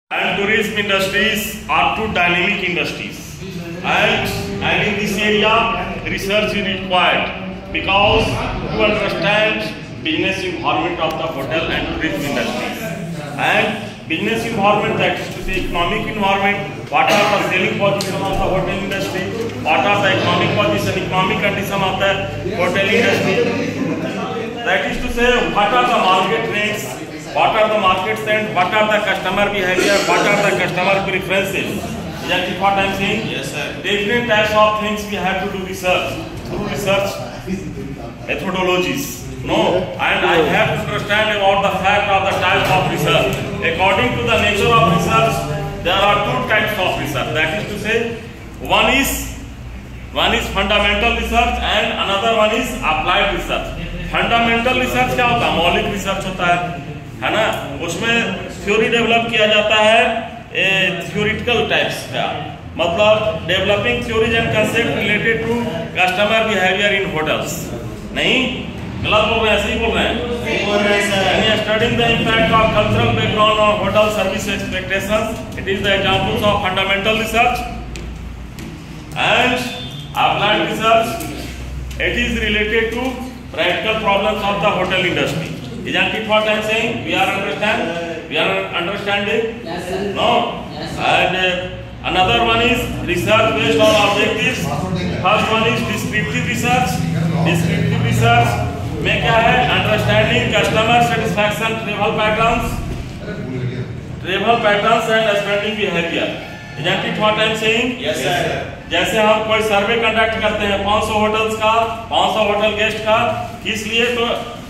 And tourism industries are two dynamic industries, and in this area research is required because to understand business environment of the hotel and tourism industries, and business environment, that is to say economic environment, what are the selling position of the hotel industry, what are the economic position, economic condition of the hotel industry, that is to say what are the market trends, what are the market trends, what are the customer behavior, what are the customer preferences. Is that what I am saying? Yes, sir. Different types of things we have to do research, through research methodologies. No, and I have to understand about the fact of the type of research. According to the nature of research, there are two types of research. That is to say, one is fundamental research and another one is applied research. Fundamental research क्या होता है? मौलिक research होता है ना? उसमें theory develop किया जाता है थ्योरिटिकल टाइप्स का, मतलब developing theories and concept related to customer behaviour in hotels. नहीं, गलत बोल रहे हैं, सही बोल रहे हैं। Studying the impact of cultural background on hotel service expectations, it is the examples of fundamental research. And applied research, it is related to practical problems of the hotel industry. Isn't it what I am saying? We are understanding? Yes, sir. No? Yes, sir. And another one is research based on objectives. First one is descriptive research. Descriptive research में क्या है? Understanding customer satisfaction travel patterns and spending behavior. Isn't it what I am saying? Yes, sir. जैसे हम कोई survey conduct करते हैं 500 hotels का, 500 hotel guest का, किस लिए? तो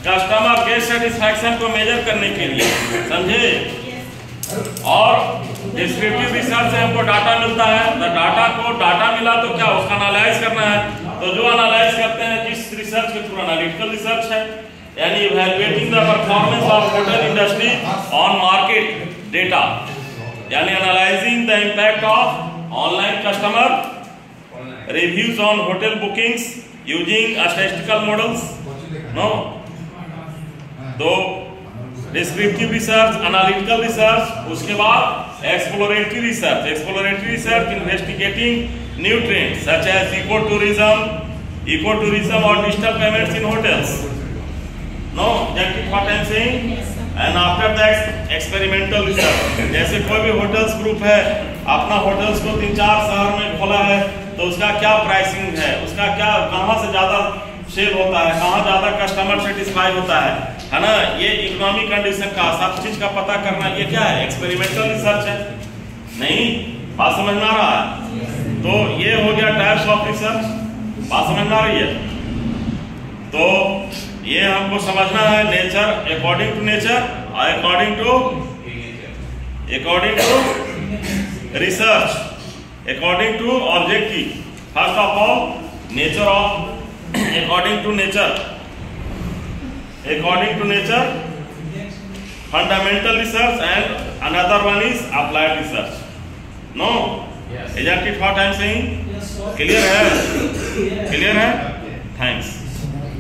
कस्टमर गेस्ट सेटिस्फैक्शन को मेजर करने के लिए, समझे? और डिस्क्रिप्टिव रिसर्च से हमको डाटा मिलता है, तो डाटा मिला तो क्या उसका एनालाइज करना है, तो जो एनालाइज करते हैं किस रिसर्च के थ्रू? एनालिटिकल रिसर्च है, यानी evaluating the performance of hotel industry on market data, यानी analysing the impact of online customer reviews on hotel bookings using statistical models. No, तो descriptive research, analytical research, उसके बाद exploratory research investigating new trends such as ecotourism or digital payments in hotels. No, that is what I am saying. And after that experimental research, जैसे कोई भी hotels group है, अपना hotels को 3-4 शहर में खोला है, तो उसका क्या प्राइसिंग है, उसका क्या, कहाँ से ज्यादा सेल होता है, कहाँ ज्यादा कस्टमर सेटिस्फाई होता है ना? ये इकोनॉमिक कंडीशन का सब चीज का पता करना, ये क्या है? एक्सपेरिमेंटल रिसर्च है। नहीं, बात समझ में आ रहा है? तो ये हो गया टाइप्स ऑफ रिसर्च, बात समझ में आ रही है? तो ये हमको समझना है nature, according to nature, according to research, according to objective. First of all, nature of according to nature, fundamental research, and another one is applied research. No? Yes. Isn't it what I am saying? Yes, sir. Clear है? Thanks.